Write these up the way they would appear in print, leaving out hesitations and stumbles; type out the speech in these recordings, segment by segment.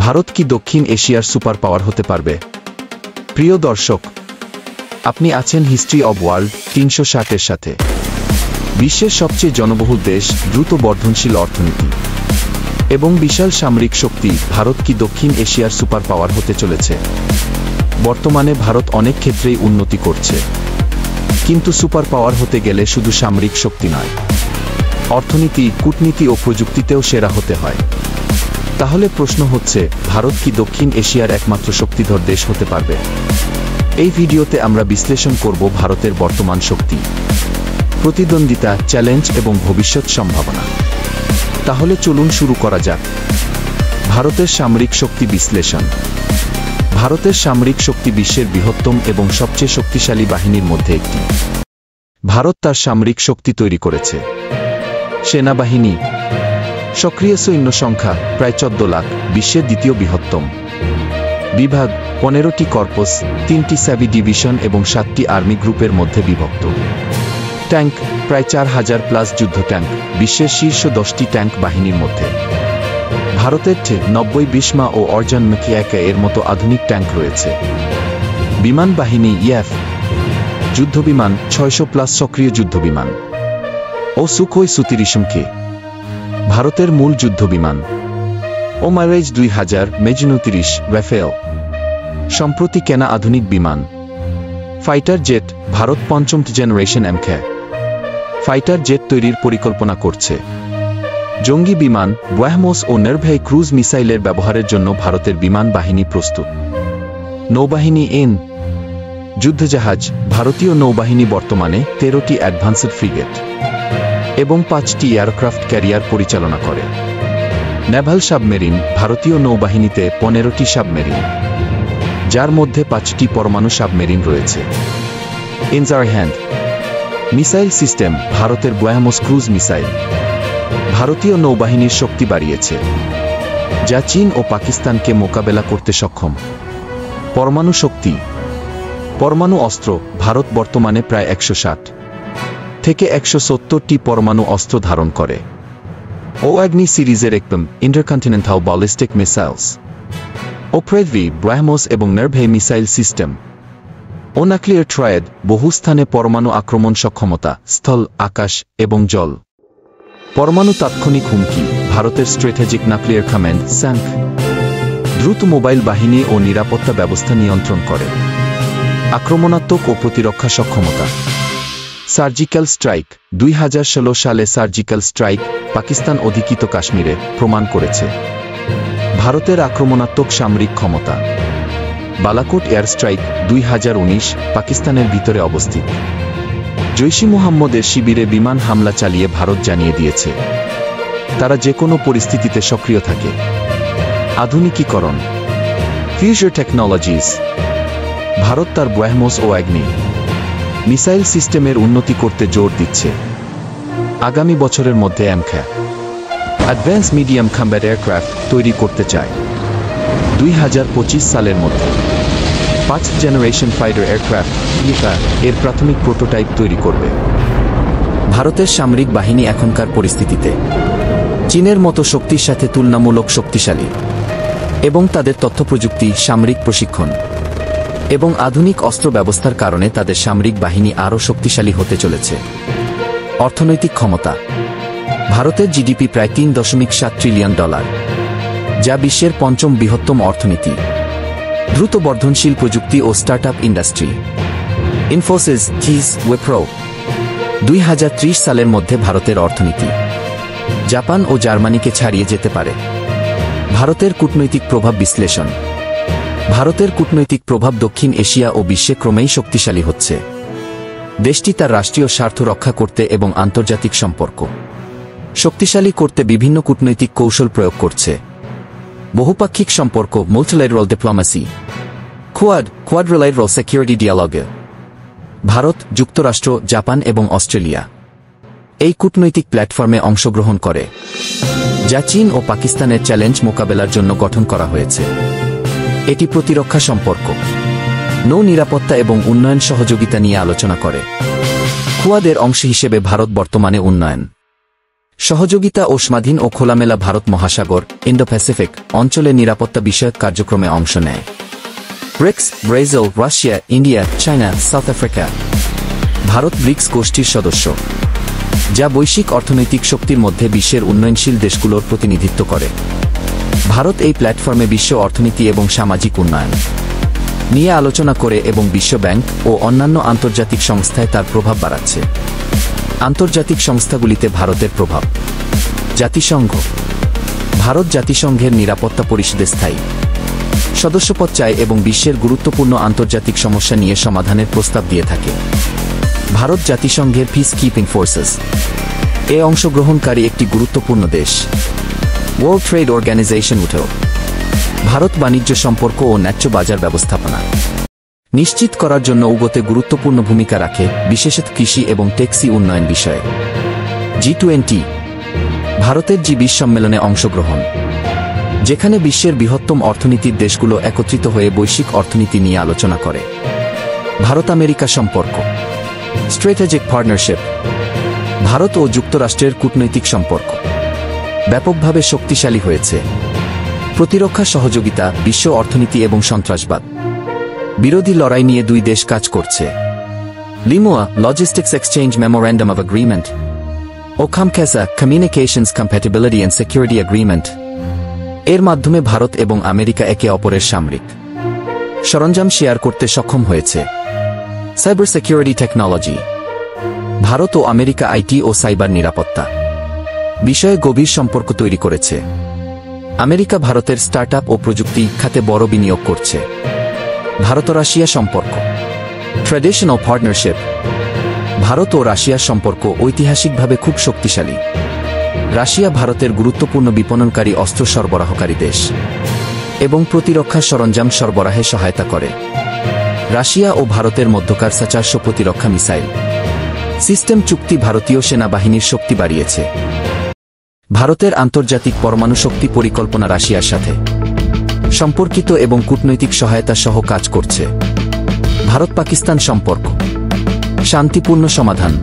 ভারত কি দক্ষিণ এশিয়ার সুপার পাওয়ার হতে পারবে? প্রিয় দর্শক, আপনি আছেন হিস্ট্রি অব ওয়ার্ল্ড 360-এর সাথে। বিশ্বের সবচেয়ে জনবহুল দেশ, দ্রুত বর্ধনশীল অর্থনীতি এবং বিশাল সামরিক শক্তি, ভারত কি দক্ষিণ এশিয়ার সুপার পাওয়ার হতে চলেছে? বর্তমানে ভারত অনেক ক্ষেত্রেই উন্নতি করছে, কিন্তু সুপার পাওয়ার হতে গেলে শুধু সামরিক শক্তি নয়, অর্থনীতি, কূটনীতি ও প্রযুক্তিতেও সেরা হতে হয়। তাহলে প্রশ্ন হচ্ছে, ভারত কি দক্ষিণ এশিয়ার একমাত্র শক্তিধর দেশ হতে পারবে? এই ভিডিওতে আমরা বিশ্লেষণ করব ভারতের বর্তমান শক্তি, প্রতিদ্বন্দ্বিতা, চ্যালেঞ্জ এবং ভবিষ্যৎ সম্ভাবনা। তাহলে চলুন শুরু করা যাক। ভারতের সামরিক শক্তি বিশ্লেষণ। ভারতের সামরিক শক্তি বিশ্বের বৃহত্তম এবং সবচেয়ে শক্তিশালী বাহিনীর মধ্যে একটি। ভারত তার সামরিক শক্তি তৈরি করেছে। সেনাবাহিনী, সক্রিয় সৈন্য সংখ্যা প্রায় 14 লাখ, বিশ্বের দ্বিতীয় বৃহত্তম। বিভাগ, 15টি কর্পস, 3টি স্যাভি ডিভিশন এবং 7টি আর্মি গ্রুপের মধ্যে বিভক্ত। ট্যাঙ্ক, প্রায় 4000+ যুদ্ধ ট্যাঙ্ক, বিশ্বের শীর্ষ 10টি ট্যাঙ্ক বাহিনীর মধ্যে। ভারতের 90 বিশমা ও অর্জন মেকিয়াকে এর মতো আধুনিক ট্যাঙ্ক রয়েছে। বিমান বাহিনী, ইএফ যুদ্ধবিমান, 600+ সক্রিয় যুদ্ধবিমান ও সুখোই সু-30K ভারতের মূল যুদ্ধবিমান। ও মাইরেজ 2000, মেজ-29, রাফেল সম্প্রতি কেনা আধুনিক বিমান। ফাইটার জেট, ভারত 5ম জেনারেশন MK ফাইটার জেট তৈরির পরিকল্পনা করছে। জঙ্গি বিমান, ব্রহ্মোস ও নির্ভয় ক্রুজ মিসাইলের ব্যবহারের জন্য ভারতের বিমান বাহিনী প্রস্তুত। নৌবাহিনী, যুদ্ধজাহাজ, ভারতীয় নৌবাহিনী বর্তমানে 13টি অ্যাডভান্সড ফ্রিগেট এবং 5টি এয়ারক্রাফট ক্যারিয়ার পরিচালনা করে। নেভাল সাবমেরিন, ভারতীয় নৌবাহিনীতে 15টি সাবমেরিন, যার মধ্যে 5টি পরমাণু সাবমেরিন রয়েছে। ইনজারহ্যান্ড মিসাইল সিস্টেম, ভারতের ব্রহ্মোস ক্রুজ মিসাইল ভারতীয় নৌবাহিনীর শক্তি বাড়িয়েছে, যা চীন ও পাকিস্তানকে মোকাবেলা করতে সক্ষম। পরমাণু শক্তি, পরমাণু অস্ত্র, ভারত বর্তমানে প্রায় 160 থেকে 170টি পরমাণু অস্ত্র ধারণ করে। ও অগ্নি সিরিজের একদম ইন্টারকন্টিনেন্টাল ব্যালিস্টিক মিসাইলস ও পৃথিবী, ব্রহ্মোস এবং নির্ভয় মিসাইল সিস্টেম ও নিউক্লিয়ার ট্রায়েড, বহু স্থানে পরমাণু আক্রমণ সক্ষমতা, স্থল, আকাশ এবং জল। পরমাণু তাৎক্ষণিক হুমকি, ভারতের স্ট্র্যাটেজিক নিউক্লিয়ার কমান্ড স্যাঙ্ক দ্রুত মোবাইল বাহিনী ও নিরাপত্তা ব্যবস্থা নিয়ন্ত্রণ করে। আক্রমণাত্মক ও প্রতিরক্ষা সক্ষমতা। সার্জিক্যাল স্ট্রাইক, 2016 সালে সার্জিক্যাল স্ট্রাইক পাকিস্তান অধিকৃত কাশ্মীরে প্রমাণ করেছে ভারতের আক্রমণাত্মক সামরিক ক্ষমতা। বালাকোট এয়ার স্ট্রাইক, 2019, পাকিস্তানের ভিতরে অবস্থিত জৈশ-ই মুহাম্মদের শিবিরে বিমান হামলা চালিয়ে ভারত জানিয়ে দিয়েছে তারা যে কোনো পরিস্থিতিতে সক্রিয় থাকে। আধুনিকীকরণ। ফিউচার টেকনোলজিস, ভারত তার ব্রহ্মোস ও অগ্নি মিসাইল সিস্টেমের উন্নতি করতে জোর দিচ্ছে। আগামী বছরের মধ্যে MK advance medium combat aircraft তৈরি করতে চায়। 2025 সালের মধ্যে 5th জেনারেশন ফাইটার এয়ারক্রাফট এর প্রাথমিক প্রোটোটাইপ তৈরি করবে। ভারতের সামরিক বাহিনী এখনকার পরিস্থিতিতে চীনের মতো শক্তির সাথে তুলনামূলক শক্তিশালী এবং তাদের তথ্যপ্রযুক্তি, সামরিক প্রশিক্ষণ এবং আধুনিক অস্ত্র ব্যবস্থার কারণে তাদের সামরিক বাহিনী আরও শক্তিশালী হতে চলেছে। অর্থনৈতিক ক্ষমতা। ভারতের জিডিপি প্রায় $3.7 ট্রিলিয়ন, যা বিশ্বের 5ম বৃহত্তম অর্থনীতি। দ্রুত বর্ধনশীল প্রযুক্তি ও স্টার্টআপ ইন্ডাস্ট্রি। ইনফোসিস, থিস, ওয়েপ্রো। 2030 সালের মধ্যে ভারতের অর্থনীতি জাপান ও জার্মানিকে ছাড়িয়ে যেতে পারে। ভারতের কূটনৈতিক প্রভাব বিশ্লেষণ। ভারতের কূটনৈতিক প্রভাব দক্ষিণ এশিয়া ও বিশ্বে ক্রমেই শক্তিশালী হচ্ছে। দেশটি তার রাষ্ট্রীয় স্বার্থ রক্ষা করতে এবং আন্তর্জাতিক সম্পর্ক শক্তিশালী করতে বিভিন্ন কূটনৈতিক কৌশল প্রয়োগ করছে। বহুপাক্ষিক সম্পর্ক, মাল্টিল্যাটারাল ডিপ্লোমেসি। কোয়াড্রিল্যাটারাল সিকিউরিটি ডায়ালগে। ভারত, যুক্তরাষ্ট্র, জাপান এবং অস্ট্রেলিয়া এই কূটনৈতিক প্ল্যাটফর্মে অংশগ্রহণ করে, যা চীন ও পাকিস্তানের চ্যালেঞ্জ মোকাবেলার জন্য গঠন করা হয়েছে। এটি প্রতিরক্ষা সম্পর্ক, নৌ নিরাপত্তা এবং উন্নয়ন সহযোগিতা নিয়ে আলোচনা করে। কোয়াডের অংশ হিসেবে ভারত বর্তমানে উন্নয়ন, সহযোগিতা ও স্বাধীন ও খোলামেলা ভারত মহাসাগর ইন্দো প্যাসিফিক অঞ্চলে নিরাপত্তা বিষয়ক কার্যক্রমে অংশ নেয়। BRICS, Brazil, Russia, India, China, South Africa. ভারত ব্রিক্স গোষ্ঠীর সদস্য, যা বৈশ্বিক অর্থনৈতিক শক্তির মধ্যে বিশ্বের উন্নয়নশীল দেশগুলোর প্রতিনিধিত্ব করে। ভারত এই প্ল্যাটফর্মে বিশ্ব অর্থনীতি এবং সামাজিক উন্নয়ন নিয়ে আলোচনা করে এবং বিশ্ব ব্যাংক ও অন্যান্য আন্তর্জাতিক সংস্থায় তার প্রভাব বাড়াচ্ছে। আন্তর্জাতিক সংস্থাগুলিতে ভারতের প্রভাব। জাতিসংঘ। ভারত জাতিসংঘের নিরাপত্তা পরিষদে স্থায়ী সদস্যপদ চায় এবং বিশ্বের গুরুত্বপূর্ণ আন্তর্জাতিক সমস্যা নিয়ে সমাধানের প্রস্তাব দিয়ে থাকে। ভারত জাতিসংঘের পিস কিপিং ফোর্সেস এ অংশগ্রহণকারী একটি গুরুত্বপূর্ণ দেশ। ওয়ার্ল্ড ট্রেড অর্গানাইজেশন উঠেও ভারত বাণিজ্য সম্পর্ক ও ন্যায্য বাজার ব্যবস্থাপনা নিশ্চিত করার জন্য উগতে গুরুত্বপূর্ণ ভূমিকা রাখে, বিশেষত কৃষি এবং টেক্সি উন্নয়ন বিষয়ে। G20 ভারতের জি20 সম্মেলনে অংশগ্রহণ, যেখানে বিশ্বের বৃহত্তম অর্থনীতির দেশগুলো একত্রিত হয়ে বৈশ্বিক অর্থনীতি নিয়ে আলোচনা করে। ভারত আমেরিকা সম্পর্ক স্ট্র্যাটেজিক পার্টনারশিপ। ভারত ও যুক্তরাষ্ট্রের কূটনৈতিক সম্পর্ক ব্যাপকভাবে শক্তিশালী হয়েছে। প্রতিরক্ষা সহযোগিতা, বিশ্ব অর্থনীতি এবং সন্ত্রাসবাদ বিরোধী লড়াই নিয়ে দুই দেশ কাজ করছে। LEMOA logistics exchange memorandum of agreement ও COMCASA communications compatibility and security agreement এর মাধ্যমে ভারত এবং আমেরিকা একে অপরের সামরিক সরঞ্জাম শেয়ার করতে সক্ষম হয়েছে। Cyber security technology. ভারত ও আমেরিকা আইটি ও সাইবার নিরাপত্তা বিষয়ে গভীর সম্পর্ক তৈরি করেছে। আমেরিকা ভারতের স্টার্টআপ ও প্রযুক্তি খাতে বড় বিনিয়োগ করছে। ভারত ও রাশিয়া সম্পর্ক ট্র্যাডিশনাল পার্টনারশিপ। ভারত ও রাশিয়ার সম্পর্ক ঐতিহাসিকভাবে খুব শক্তিশালী। রাশিয়া ভারতের গুরুত্বপূর্ণ বিপণনকারী অস্ত্র সরবরাহকারী দেশ এবং প্রতিরক্ষা সরঞ্জাম সরবরাহে সহায়তা করে। রাশিয়া ও ভারতের মধ্যকার S-400 প্রতিরক্ষা মিসাইল সিস্টেম চুক্তি ভারতীয় সেনাবাহিনীর শক্তি বাড়িয়েছে। ভারতের আন্তর্জাতিক পরমাণু শক্তি পরিকল্পনা রাশিয়ার সাথে সম্পর্কিত এবং কূটনৈতিক সহায়তা সহ কাজ করছে। ভারত পাকিস্তান সম্পর্ক শান্তিপূর্ণ সমাধান।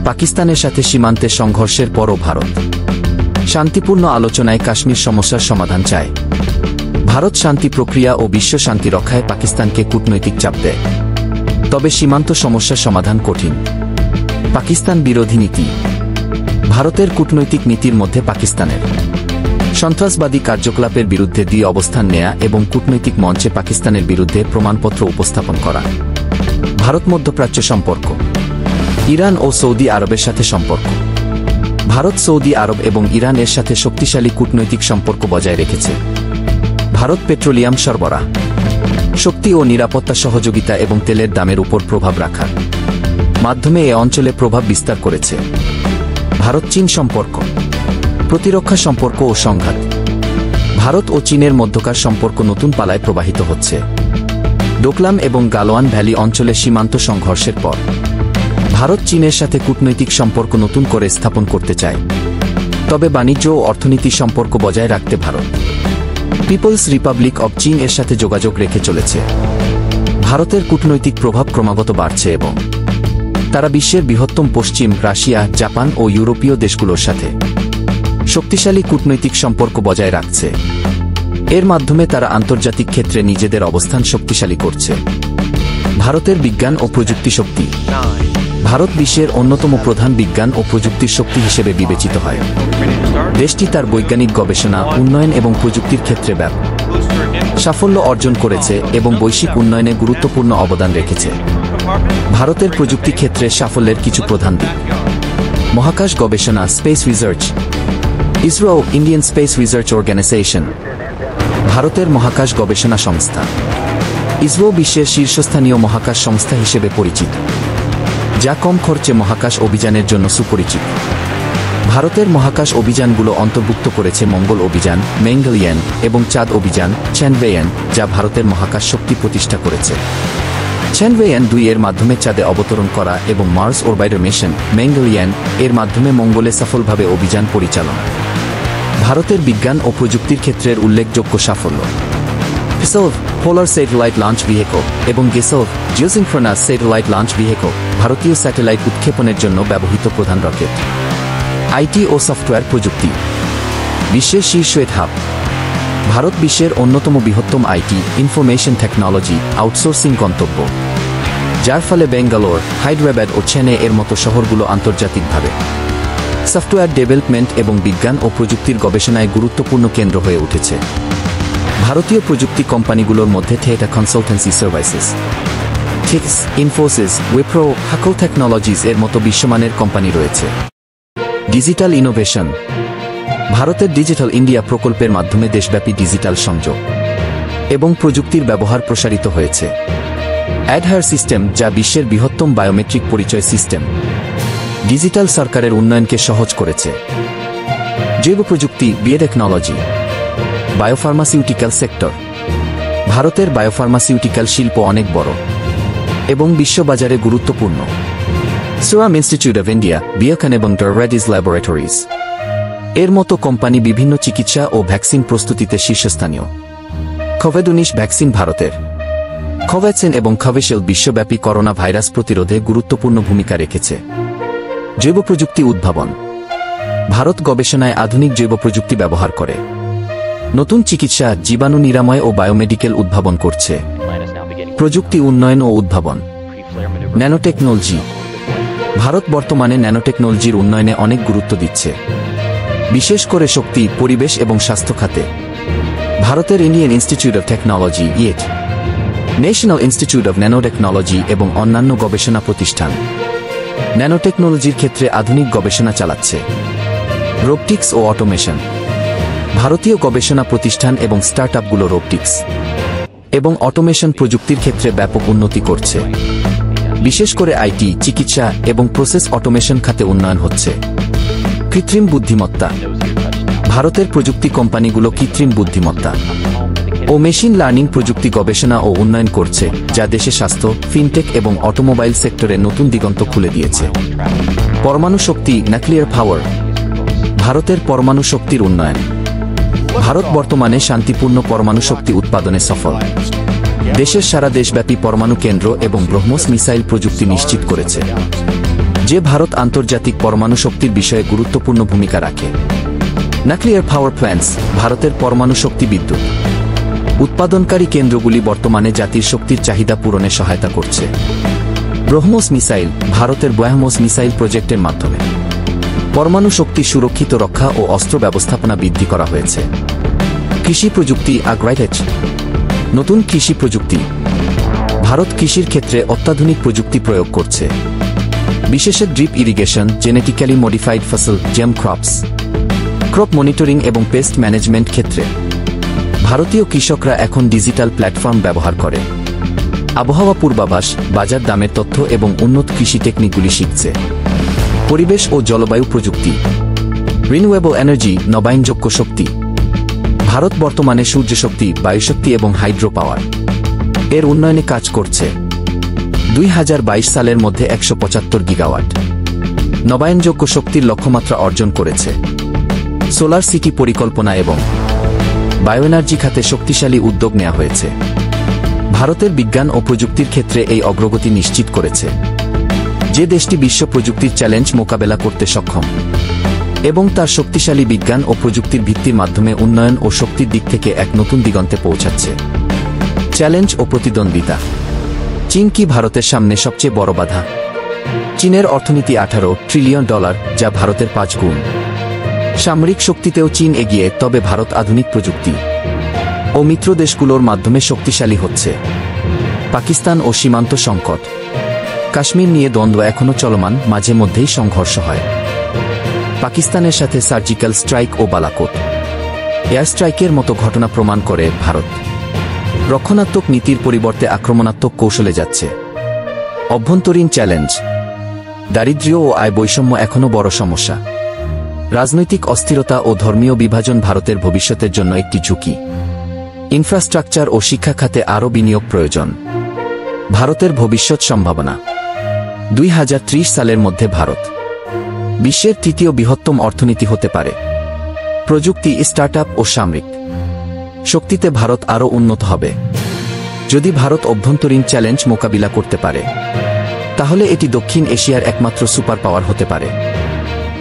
পাকিস্তানের সাথে সীমান্তে সংঘর্ষের পরও ভারত শান্তিপূর্ণ আলোচনায় কাশ্মীর সমস্যার সমাধান চায়। ভারত শান্তি প্রক্রিয়া ও বিশ্ব শান্তি রক্ষায় পাকিস্তানকে কূটনৈতিক চাপ দেয়, তবে সীমান্ত সমস্যার সমাধান কঠিন। পাকিস্তান বিরোধী নীতি। ভারতের কূটনৈতিক নীতির মধ্যে পাকিস্তানের সন্ত্রাসবাদী কার্যকলাপের বিরুদ্ধে দিয়ে অবস্থান নেয়া এবং কূটনৈতিক মঞ্চে পাকিস্তানের বিরুদ্ধে প্রমাণপত্র উপস্থাপন করা। ভারত মধ্যপ্রাচ্য সম্পর্ক ইরান ও সৌদি আরবের সাথে সম্পর্ক। ভারত সৌদি আরব এবং ইরানের সাথে শক্তিশালী কূটনৈতিক সম্পর্ক বজায় রেখেছে। ভারত পেট্রোলিয়াম সরবরাহ, শক্তি ও নিরাপত্তা সহযোগিতা এবং তেলের দামের উপর প্রভাব রাখার মাধ্যমে এ অঞ্চলে প্রভাব বিস্তার করেছে। ভারত চীন সম্পর্ক প্রতিরক্ষা সম্পর্ক ও সংঘাত। ভারত ও চীনের মধ্যকার সম্পর্ক নতুন পালায় প্রবাহিত হচ্ছে। ডোকলাম এবং গালোয়ান ভ্যালি অঞ্চলে সীমান্ত সংঘর্ষের পর ভারত চীনের সাথে কূটনৈতিক সম্পর্ক নতুন করে স্থাপন করতে চায়, তবে বাণিজ্য ও অর্থনীতি সম্পর্ক বজায় রাখতে ভারত পিপলস রিপাবলিক অব চীন এর সাথে যোগাযোগ রেখে চলেছে। ভারতের কূটনৈতিক প্রভাব ক্রমাগত বাড়ছে এবং তারা বিশ্বের বৃহত্তম পশ্চিম, রাশিয়া, জাপান ও ইউরোপীয় দেশগুলোর সাথে শক্তিশালী কূটনৈতিক সম্পর্ক বজায় রাখছে। এর মাধ্যমে তারা আন্তর্জাতিক ক্ষেত্রে নিজেদের অবস্থান শক্তিশালী করছে। ভারতের বিজ্ঞান ও প্রযুক্তি শক্তি। ভারত বিশ্বের অন্যতম প্রধান বিজ্ঞান ও প্রযুক্তির শক্তি হিসেবে বিবেচিত হয়। দেশটি তার বৈজ্ঞানিক গবেষণা, উন্নয়ন এবং প্রযুক্তির ক্ষেত্রে ব্যাপক সাফল্য অর্জন করেছে এবং বৈশ্বিক উন্নয়নে গুরুত্বপূর্ণ অবদান রেখেছে। ভারতের প্রযুক্তি ক্ষেত্রে সাফল্যের কিছু প্রধান দিক: মহাকাশ গবেষণা, space research. ISRO Indian space research organisation ভারতের মহাকাশ গবেষণা সংস্থা। ইসরো বিশ্বের শীর্ষস্থানীয় মহাকাশ সংস্থা হিসেবে পরিচিত, যা কম খরচে মহাকাশ অভিযানের জন্য সুপরিচিত। ভারতের মহাকাশ অভিযানগুলো অন্তর্ভুক্ত করেছে মঙ্গল অভিযান, মঙ্গলয়ান এবং চাঁদ অভিযান, চ্যান্দ্রয়ান, যা ভারতের মহাকাশ শক্তি প্রতিষ্ঠা করেছে। চ্যান্দ্রয়ান 2 এর মাধ্যমে চাঁদে অবতরণ করা এবং মার্স অরবিটার মিশন, মঙ্গলয়ান এর মাধ্যমে মঙ্গলে সফলভাবে অভিযান পরিচালনা। ভারতের বিজ্ঞান ও প্রযুক্তির ক্ষেত্রের উল্লেখযোগ্য সাফল্য: PSELV polar satellite launch vehicle এবং GESELV জিওসিনক্রোনাস স্যাটেলাইট লঞ্চ ভেহিকল ভারতীয় স্যাটেলাইট উৎক্ষেপণের জন্য ব্যবহৃত প্রধান রকেট। আইটি ও সফটওয়্যার প্রযুক্তি বিশ্বের শীর্ষ হাব। ভারত বিশ্বের অন্যতম বৃহত্তম আইটি ইনফরমেশন টেকনোলজি আউটসোর্সিং গন্তব্য, যার ফলে বেঙ্গালোর, হায়দ্রাবাদ ও চেন্নাই এর মতো শহরগুলো আন্তর্জাতিকভাবে সফটওয়্যার ডেভেলপমেন্ট এবং বিজ্ঞান ও প্রযুক্তির গবেষণায় গুরুত্বপূর্ণ কেন্দ্র হয়ে উঠেছে। ভারতীয় প্রযুক্তি কোম্পানিগুলোর মধ্যে টেটা কনসালটেন্সি সার্ভিসেস, ঠিকস, ইনফোসিস, উইপ্রো, হাকল টেকনোলজিস এর মতো বিশ্বমানের কোম্পানি রয়েছে। Digital innovation. ভারতের ডিজিটাল ইন্ডিয়া প্রকল্পের মাধ্যমে দেশব্যাপী ডিজিটাল সংযোগ এবং প্রযুক্তির ব্যবহার প্রসারিত হয়েছে। আধার সিস্টেম, যা বিশ্বের বৃহত্তম বায়োমেট্রিক পরিচয় সিস্টেম, ডিজিটাল সরকারের উন্নয়নকে সহজ করেছে। জৈব প্রযুক্তি, বায়োটেকনোলজি, বায়োফার্মাসিউটিক্যাল সেক্টর। ভারতের বায়োফার্মাসিউটিক্যাল শিল্প অনেক বড় এবং বিশ্ববাজারে গুরুত্বপূর্ণ। সিরাম ইনস্টিটিউট অব ইন্ডিয়া, বিওকন এবং রেডিস ল্যাবরেটরিজ এর মতো কোম্পানি বিভিন্ন চিকিৎসা ও ভ্যাকসিন প্রস্তুতিতে শীর্ষস্থানীয়। কোভিড-19 ভ্যাকসিন ভারতের কোভ্যাক্সিন এবং কোভিশিল্ড বিশ্বব্যাপী করোনা ভাইরাস প্রতিরোধে গুরুত্বপূর্ণ ভূমিকা রেখেছে। জৈব প্রযুক্তি উদ্ভাবন। ভারত গবেষণায় আধুনিক জৈব প্রযুক্তি ব্যবহার করে নতুন চিকিৎসা, জীবাণু নিরাময় ও বায়োমেডিকেল উদ্ভাবন করছে। প্রযুক্তি উন্নয়ন ও উদ্ভাবন। ন্যানোটেকনোলজি। ভারত বর্তমানে ন্যানোটেকনোলজির উন্নয়নে অনেক গুরুত্ব দিচ্ছে, বিশেষ করে শক্তি, পরিবেশ এবং স্বাস্থ্য খাতে। ভারতের Indian institute of technology, yet, national institute of nanotechnology এবং অন্যান্য গবেষণা প্রতিষ্ঠান ন্যানোটেকনোলজির ক্ষেত্রে আধুনিক গবেষণা চালাচ্ছে। রোবটিক্স ও অটোমেশন। ভারতীয় গবেষণা প্রতিষ্ঠান এবং স্টার্টআপগুলো রোবটিক্স এবং অটোমেশন প্রযুক্তির ক্ষেত্রে ব্যাপক উন্নতি করছে, বিশেষ করে আইটি, চিকিৎসা এবং প্রসেস অটোমেশন খাতে উন্নয়ন হচ্ছে। কৃত্রিম বুদ্ধিমত্তা। ভারতের প্রযুক্তি কোম্পানিগুলো কৃত্রিম বুদ্ধিমত্তা ও মেশিন লার্নিং প্রযুক্তি গবেষণা ও উন্নয়ন করছে, যা দেশে স্বাস্থ্য, ফিনটেক এবং অটোমোবাইল সেক্টরে নতুন দিগন্ত খুলে দিয়েছে। পরমাণু শক্তি, নিউক্লিয়ার পাওয়ার। ভারতের পরমাণু শক্তির উন্নয়ন। ভারত বর্তমানে শান্তিপূর্ণ পরমাণু শক্তি উৎপাদনে সফল। দেশের সারা দেশব্যাপী পরমাণু কেন্দ্র এবং ব্রহ্মোস মিসাইল প্রযুক্তি নিশ্চিত করেছে, যে ভারত আন্তর্জাতিক পরমাণু শক্তির বিষয়ে গুরুত্বপূর্ণ ভূমিকা রাখে। Nuclear power plants. ভারতের পরমাণু শক্তি বিদ্যুৎ উৎপাদনকারী কেন্দ্রগুলি বর্তমানে জাতির শক্তির চাহিদা পূরণে সহায়তা করছে। ব্রহ্মোস মিসাইল। ভারতের ব্রহ্মোস মিসাইল প্রজেক্টের মাধ্যমে পরমাণু শক্তি সুরক্ষিত রক্ষা ও অস্ত্র ব্যবস্থাপনা বৃদ্ধি করা হয়েছে। কৃষি প্রযুক্তি, আগ্রাইটেজ। নতুন কৃষি প্রযুক্তি। ভারত কৃষির ক্ষেত্রে অত্যাধুনিক প্রযুক্তি প্রয়োগ করছে, বিশেষ ড্রিপ ইরিগেশন, জেনেটিক্যালি মডিফাইড ফসল, জেম ক্রপস, ক্রপ মনিটরিং এবং পেস্ট ম্যানেজমেন্ট ক্ষেত্রে ভারতীয় কৃষকরা এখন ডিজিটাল প্ল্যাটফর্ম ব্যবহার করে আবহাওয়া পূর্বাভাস, বাজার দামের তথ্য এবং উন্নত কৃষি টেকনিকগুলি শিখছে। পরিবেশ ও জলবায়ু প্রযুক্তি। রিনিউয়েবল এনার্জি, নবায়নযোগ্য শক্তি। ভারত বর্তমানে সূর্যশক্তি, বায়ুশক্তি এবং হাইড্রো পাওয়ার এর উন্নয়নে কাজ করছে। 2022 সালের মধ্যে 175 গিগাওয়াট নবায়নযোগ্য শক্তির লক্ষ্যমাত্রা অর্জন করেছে। সোলার সিটি পরিকল্পনা এবং বায়োএনার্জি খাতে শক্তিশালী উদ্যোগ নেওয়া হয়েছে। ভারতের বিজ্ঞান ও প্রযুক্তির ক্ষেত্রে এই অগ্রগতি নিশ্চিত করেছে, যে দেশটি বিশ্ব প্রযুক্তির চ্যালেঞ্জ মোকাবেলা করতে সক্ষম এবং তার শক্তিশালী বিজ্ঞান ও প্রযুক্তির ভিত্তির মাধ্যমে উন্নয়ন ও শক্তির দিক থেকে এক নতুন দিগন্তে পৌঁছাচ্ছে। চ্যালেঞ্জ ও প্রতিদ্বন্দ্বিতা। চীন কি ভারতের সামনে সবচেয়ে বড় বাধা? চীনের অর্থনীতি $18 ট্রিলিয়ন, যা ভারতের 5 গুণ। সামরিক শক্তিতেও চীন এগিয়ে, তবে ভারত আধুনিক প্রযুক্তি ও মিত্র দেশগুলোর মাধ্যমে শক্তিশালী হচ্ছে। পাকিস্তান ও সীমান্ত সংকট। কাশ্মীর নিয়ে দ্বন্দ্ব এখনও চলমান, মাঝে মধ্যেই সংঘর্ষ হয়। পাকিস্তানের সাথে সার্জিক্যাল স্ট্রাইক ও বালাকোট এয়ার স্ট্রাইকের মতো ঘটনা প্রমাণ করে ভারত রক্ষণাত্মক নীতির পরিবর্তে আক্রমণাত্মক কৌশলে যাচ্ছে। অভ্যন্তরীণ চ্যালেঞ্জ। দারিদ্র্য ও আয় বৈষম্য এখনও বড় সমস্যা। রাজনৈতিক অস্থিরতা ও ধর্মীয় বিভাজন ভারতের ভবিষ্যতের জন্য একটি ঝুঁকি। ইনফ্রাস্ট্রাকচার ও শিক্ষা খাতে আরও বিনিয়োগ প্রয়োজন। ভারতের ভবিষ্যৎ সম্ভাবনা। 2030 সালের মধ্যে ভারত বিশ্বের 3য় বৃহত্তম অর্থনীতি হতে পারে। প্রযুক্তি, স্টার্টআপ ও সামরিক শক্তিতে ভারত আরও উন্নত হবে। যদি ভারত অভ্যন্তরীণ চ্যালেঞ্জ মোকাবিলা করতে পারে, তাহলে এটি দক্ষিণ এশিয়ার একমাত্র সুপার পাওয়ার হতে পারে।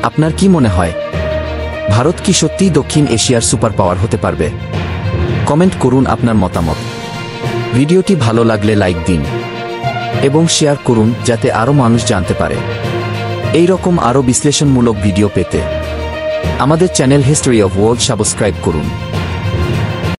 আপনার কি মনে হয়, ভারত কি সত্যিই দক্ষিণ এশিয়ার সুপার পাওয়ার হতে পারবে? কমেন্ট করুন আপনার মতামত। ভিডিওটি ভালো লাগলে লাইক দিন এবং শেয়ার করুন যাতে আরও মানুষ জানতে পারে। এই রকম আরও বিশ্লেষণমূলক ভিডিও পেতে আমাদের channel history of world subscribe করুন।